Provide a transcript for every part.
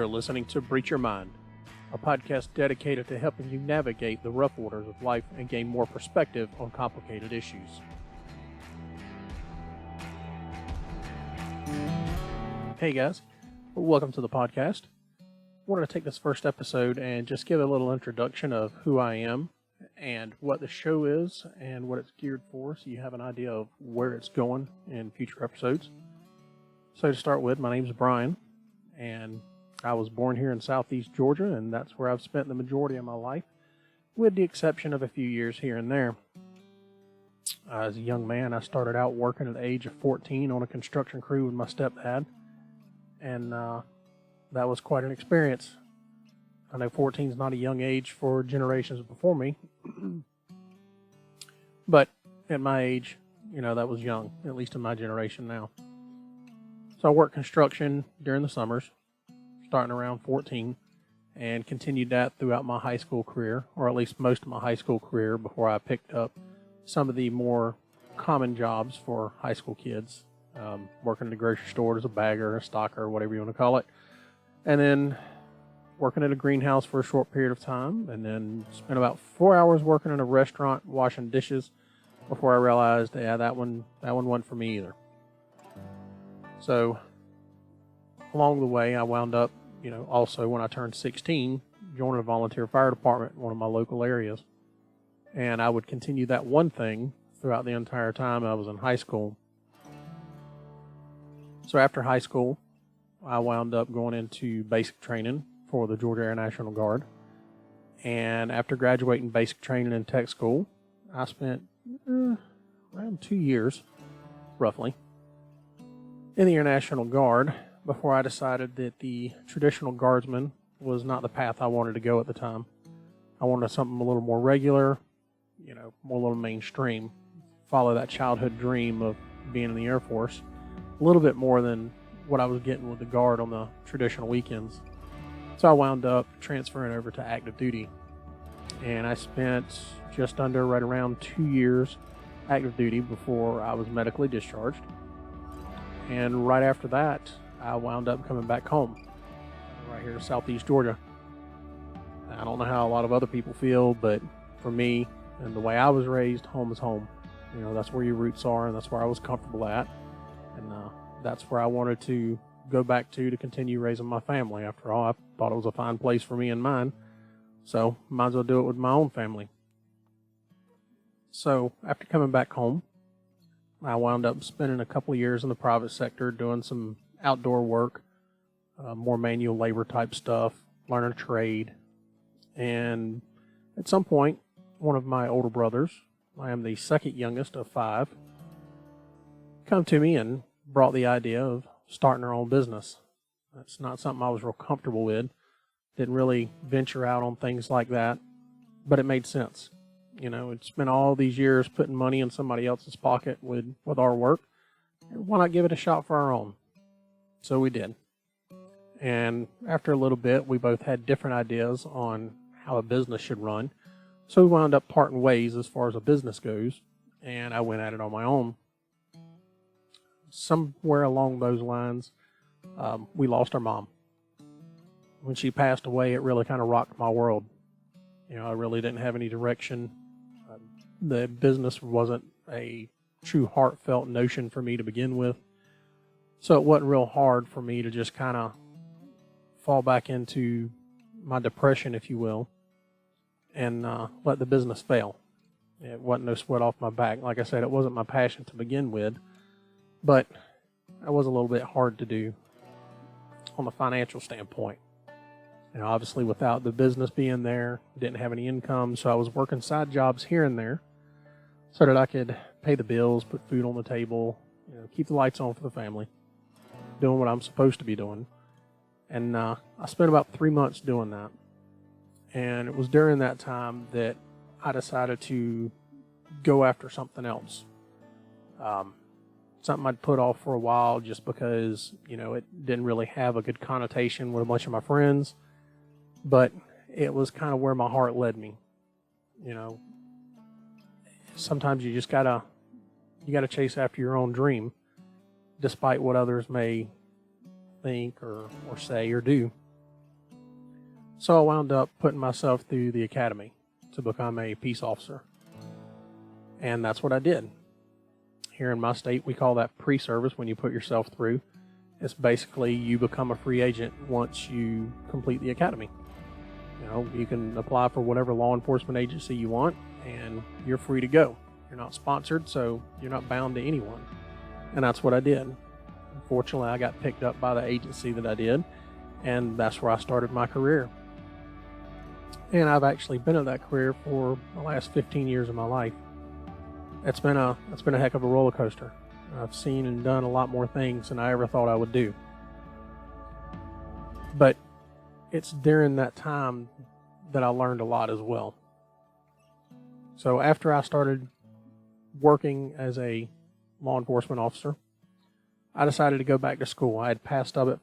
You're listening to Breach Your Mind, a podcast dedicated to helping you navigate the rough waters of life and gain more perspective on complicated issues. Hey guys, welcome to the podcast. I wanted to take this first episode and just give a little introduction of who I am and what the show is and what it's geared for, so you have an idea of where it's going in future episodes. So to start with, my name's Brian, and I was born here in southeast Georgia, and that's where I've spent the majority of my life, with the exception of a few years here and there. As a young man, I started out working at the age of 14 on a construction crew with my stepdad, and that was quite an experience. I know 14 is not a young age for generations before me, but at my age, that was young, at least in my generation now. So I worked construction during the summers, starting around 14, and continued that throughout my high school career, or at least most of my high school career, before I picked up some of the more common jobs for high school kids, working in the grocery store as a bagger, a stocker, whatever you want to call it, and then working at a greenhouse for a short period of time, and then spent about 4 hours working in a restaurant washing dishes before I realized, that one wasn't for me either. So along the way, I wound up, also when I turned 16, joining a volunteer fire department in one of my local areas. And I would continue that one thing throughout the entire time I was in high school. So after high school, I wound up going into basic training for the Georgia Air National Guard. And after graduating basic training in tech school, I spent around 2 years, roughly, in the Air National Guard before I decided that the traditional guardsman was not the path I wanted to go at the time. I wanted something a little more regular, more a little mainstream, follow that childhood dream of being in the Air Force, a little bit more than what I was getting with the Guard on the traditional weekends. So I wound up transferring over to active duty, and I spent just under right around 2 years active duty before I was medically discharged. And right after that, I wound up coming back home, right here in southeast Georgia. I don't know how a lot of other people feel, but for me, and the way I was raised, home is home. That's where your roots are, and that's where I was comfortable at. And that's where I wanted to go back to continue raising my family. After all, I thought it was a fine place for me and mine, so might as well do it with my own family. So after coming back home, I wound up spending a couple of years in the private sector doing some outdoor work, more manual labor type stuff, learning a trade. And at some point, one of my older brothers, I am the second youngest of 5, come to me and brought the idea of starting our own business. That's not something I was real comfortable with. Didn't really venture out on things like that, but it made sense. It's spent all these years putting money in somebody else's pocket with our work. Why not give it a shot for our own? So we did. And after a little bit, we both had different ideas on how a business should run. So we wound up parting ways as far as a business goes, and I went at it on my own. Somewhere along those lines, we lost our mom. When she passed away, it really kind of rocked my world. I really didn't have any direction. The business wasn't a true heartfelt notion for me to begin with. So it wasn't real hard for me to just kind of fall back into my depression, if you will, and let the business fail. It wasn't no sweat off my back. Like I said, it wasn't my passion to begin with, but it was a little bit hard to do on the financial standpoint. Obviously without the business being there, didn't have any income, so I was working side jobs here and there so that I could pay the bills, put food on the table, keep the lights on for the family, doing what I'm supposed to be doing. And I spent about 3 months doing that. And it was during that time that I decided to go after something else. Something I'd put off for a while just because, it didn't really have a good connotation with a bunch of my friends. But it was kind of where my heart led me. Sometimes you just gotta chase after your own dream, despite what others may think or say or do. So I wound up putting myself through the academy to become a peace officer. And that's what I did. Here in my state, we call that pre-service when you put yourself through. It's basically you become a free agent once you complete the academy. You know, you can apply for whatever law enforcement agency you want, and you're free to go. You're not sponsored, so you're not bound to anyone. And that's what I did. Unfortunately, I got picked up by the agency that I did, and that's where I started my career. And I've actually been in that career for the last 15 years of my life. It's been a heck of a roller coaster. I've seen and done a lot more things than I ever thought I would do. But it's during that time that I learned a lot as well. So after I started working as a law enforcement officer, I decided to go back to school. I had passed on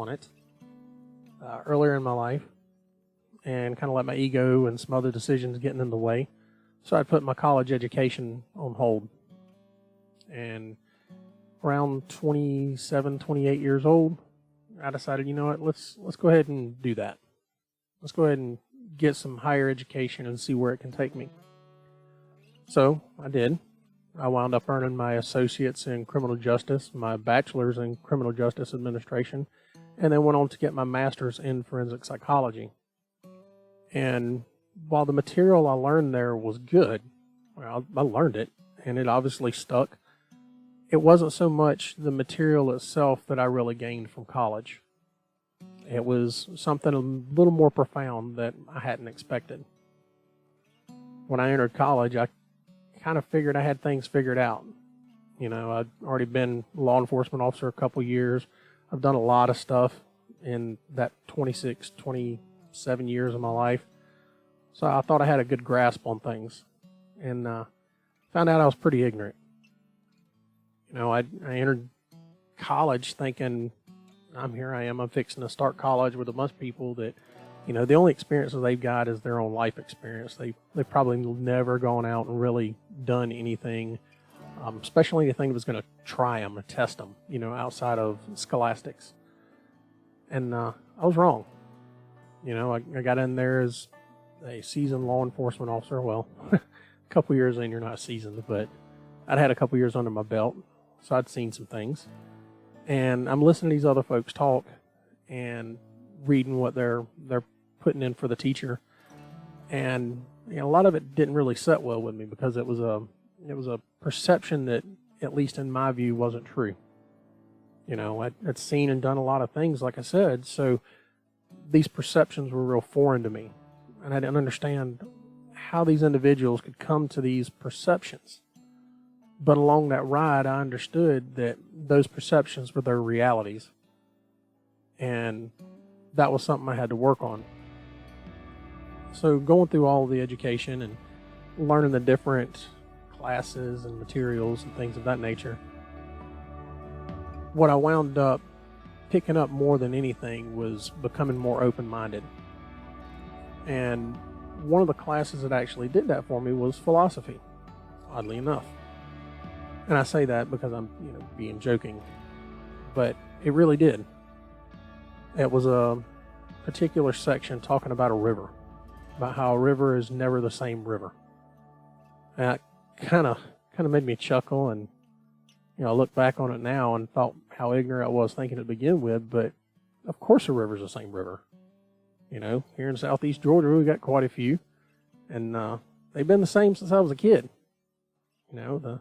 it earlier in my life, and kind of let my ego and some other decisions getting in the way. So I put my college education on hold. And around 27, 28 years old, I decided, you know what, let's go ahead and do that. Let's go ahead and get some higher education and see where it can take me. So I did. I wound up earning my associates in criminal justice, my bachelor's in criminal justice administration, and then went on to get my master's in forensic psychology. And while the material I learned there was good, well, I learned it, and it obviously stuck. It wasn't so much the material itself that I really gained from college. It was something a little more profound that I hadn't expected. When I entered college, I kind of figured I had things figured out. You know, I'd already been a law enforcement officer a couple years. I've done a lot of stuff in that 26, 27 years of my life. So I thought I had a good grasp on things, and found out I was pretty ignorant. You know, I entered college thinking, I'm fixing to start college with a bunch of people that, you know, the only experience that they've got is their own life experience. They've probably never gone out and really done anything, especially anything that was going to try them or test them, you know, outside of scholastics. And I was wrong. You know, I got in there as a seasoned law enforcement officer. Well, a couple years in, you're not seasoned, but I'd had a couple years under my belt, so I'd seen some things. And I'm listening to these other folks talk and reading what they're putting in for the teacher. And you know, a lot of it didn't really sit well with me because it was a perception that, at least in my view, wasn't true. You know, I'd seen and done a lot of things, like I said, so these perceptions were real foreign to me. And I didn't understand how these individuals could come to these perceptions. But along that ride, I understood that those perceptions were their realities. And that was something I had to work on. So going through all of the education and learning the different classes and materials and things of that nature, what I wound up picking up more than anything was becoming more open-minded. And one of the classes that actually did that for me was philosophy, oddly enough. And I say that because I'm, you know, being joking, but it really did. It was a particular section talking about a river, about how a river is never the same river. And that kind of made me chuckle, and you know, I look back on it now and thought how ignorant I was thinking to begin with, but of course a river's the same river. You know, here in southeast Georgia, we got quite a few, and they've been the same since I was a kid. You know, the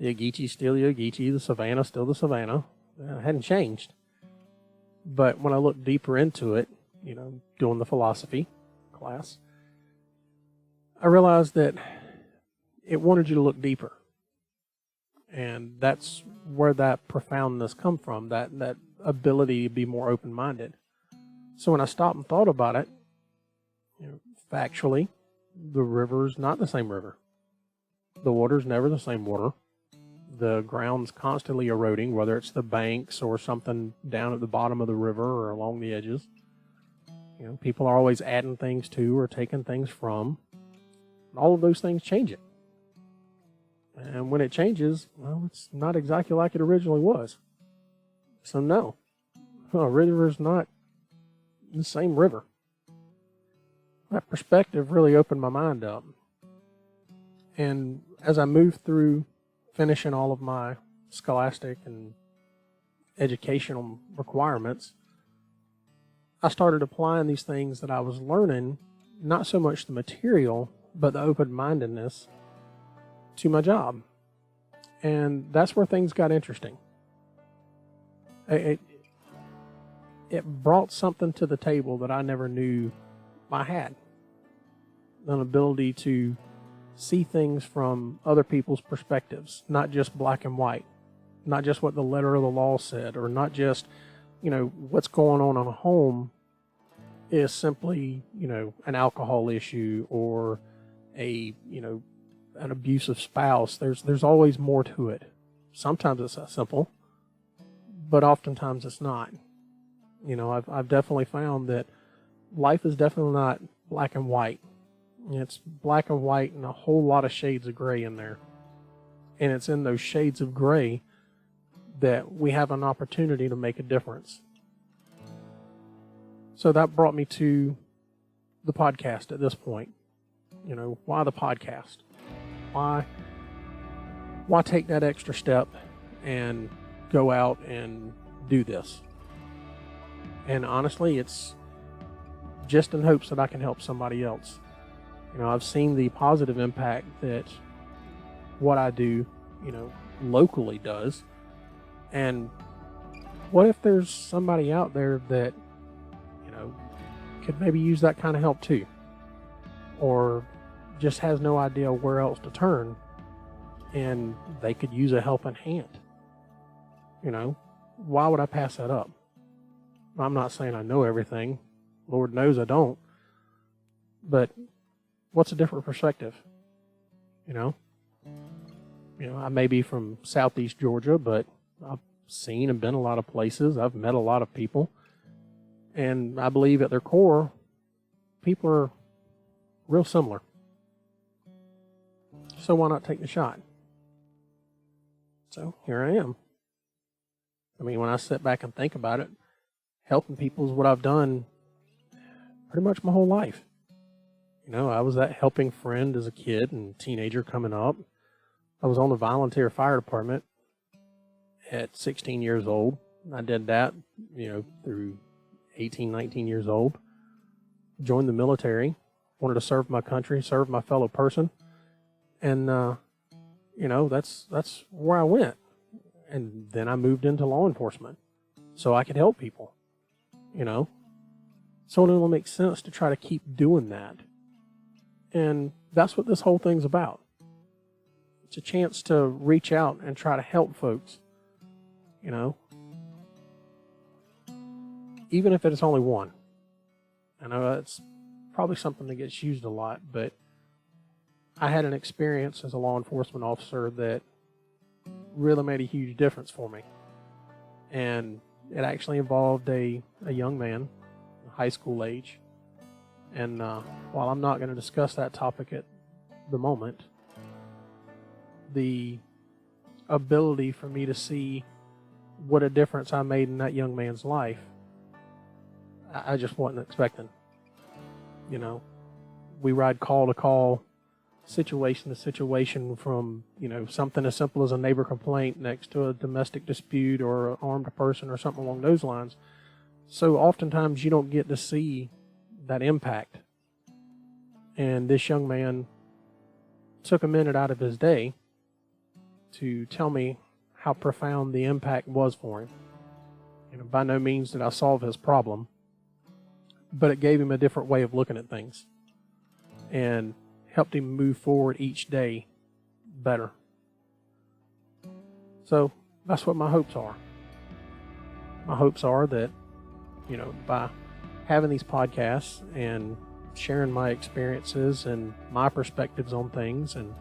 Ogeechee's still the Ogeechee, the Savannah's still the Savannah. It hadn't changed. But when I looked deeper into it, you know, doing the philosophy class, I realized that it wanted you to look deeper. And that's where that profoundness come from, that ability to be more open-minded. So when I stopped and thought about it, you know, factually, the river's not the same river. The water's never the same water. The ground's constantly eroding, whether it's the banks or something down at the bottom of the river or along the edges. You know, people are always adding things to or taking things from. All of those things change it. And when it changes, well, it's not exactly like it originally was. So no, a river's not the same river. That perspective really opened my mind up. And as I moved through finishing all of my scholastic and educational requirements, I started applying these things that I was learning, not so much the material, but the open-mindedness to my job. And that's where things got interesting. It brought something to the table that I never knew I had. An ability to see things from other people's perspectives, not just black and white, not just what the letter of the law said, or not just, what's going on in a home is simply, an alcohol issue or an abusive spouse. There's always more to it. Sometimes it's that simple, but oftentimes it's not. I've definitely found that life is definitely not black and white. It's black and white and a whole lot of shades of gray in there. And it's in those shades of gray that we have an opportunity to make a difference. So that brought me to the podcast at this point. Why the podcast? Why take that extra step and go out and do this? And honestly, it's just in hopes that I can help somebody else. I've seen the positive impact that what I do, locally does. And what if there's somebody out there that, could maybe use that kind of help too? Or just has no idea where else to turn and they could use a helping hand. Why would I pass that up? I'm not saying I know everything. Lord knows I don't. But what's a different perspective? I may be from Southeast Georgia, but I've seen and been a lot of places. I've met a lot of people. And I believe at their core, people are real similar. So why not take the shot? So here I am. When I sit back and think about it, helping people is what I've done pretty much my whole life. I was that helping friend as a kid and teenager coming up. I was on the volunteer fire department at 16 years old. I did that, through 18, 19 years old. Joined the military. Wanted to serve my country, serve my fellow person. And, that's where I went. And then I moved into law enforcement so I could help people, So it only makes sense to try to keep doing that. And that's what this whole thing's about. It's a chance to reach out and try to help folks, even if it's only one. I know it's probably something that gets used a lot, but I had an experience as a law enforcement officer that really made a huge difference for me. And it actually involved a young man, high school age. And while I'm not going to discuss that topic at the moment, the ability for me to see what a difference I made in that young man's life, I just wasn't expecting. We ride call to call, situation to situation, from, something as simple as a neighbor complaint next to a domestic dispute or an armed person or something along those lines. So oftentimes you don't get to see that impact. And this young man took a minute out of his day to tell me how profound the impact was for him. By no means did I solve his problem, but it gave him a different way of looking at things and helped him move forward each day better. So that's what my hopes are. My hopes are that, by having these podcasts and sharing my experiences and my perspectives on things, and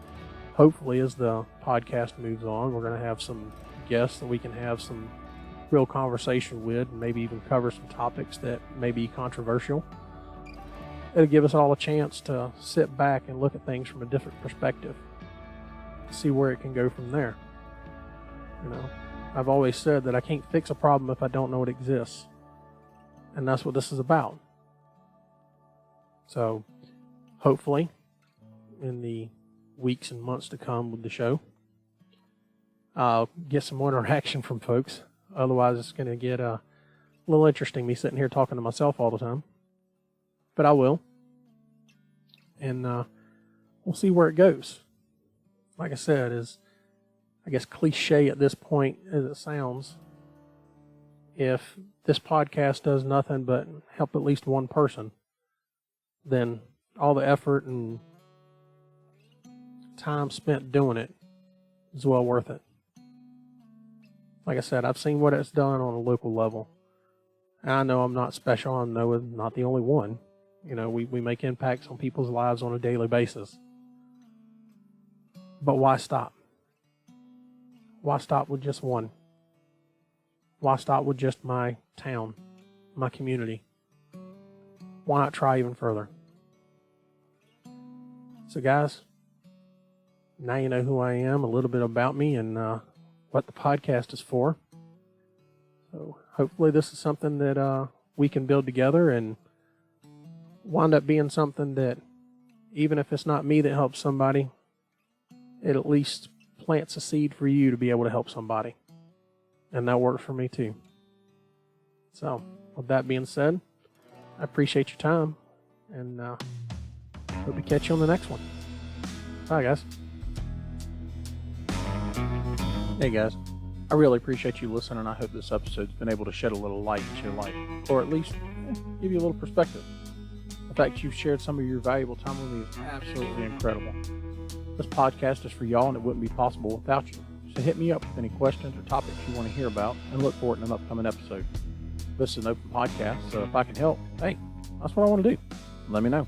hopefully as the podcast moves on, we're going to have some guests that we can have some real conversation with, and maybe even cover some topics that may be controversial. It'll give us all a chance to sit back and look at things from a different perspective, see where it can go from there. I've always said that I can't fix a problem if I don't know it exists. And that's what this is about. So hopefully in the weeks and months to come with the show, I'll get some more interaction from folks. Otherwise, it's going to get a little interesting, me sitting here talking to myself all the time. But I will. And we'll see where it goes. Like I said, is I guess cliche at this point as it sounds, if this podcast does nothing but help at least one person, then all the effort and time spent doing it is well worth it. Like I said, I've seen what it's done on a local level. And I know I'm not special. I know I'm not the only one. You know, we make impacts on people's lives on a daily basis. But why stop? Why stop with just one? Why stop with just my town, my community? Why not try even further? So guys, now you know who I am, a little bit about me, and what the podcast is for. So hopefully this is something that we can build together and wind up being something that, even if it's not me that helps somebody, it at least plants a seed for you to be able to help somebody. And that works for me too. So with that being said, I appreciate your time, and hope to catch you on the next one. Bye, guys. Hey, guys. I really appreciate you listening. I hope this episode's been able to shed a little light into your life, or at least give you a little perspective. The fact you've shared some of your valuable time with me is absolutely incredible. This podcast is for y'all, and it wouldn't be possible without you. So hit me up with any questions or topics you want to hear about, and look for it in an upcoming episode. This is an open podcast, so if I can help, hey, that's what I want to do. Let me know.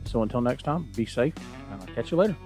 So until next time, be safe, and I'll catch you later.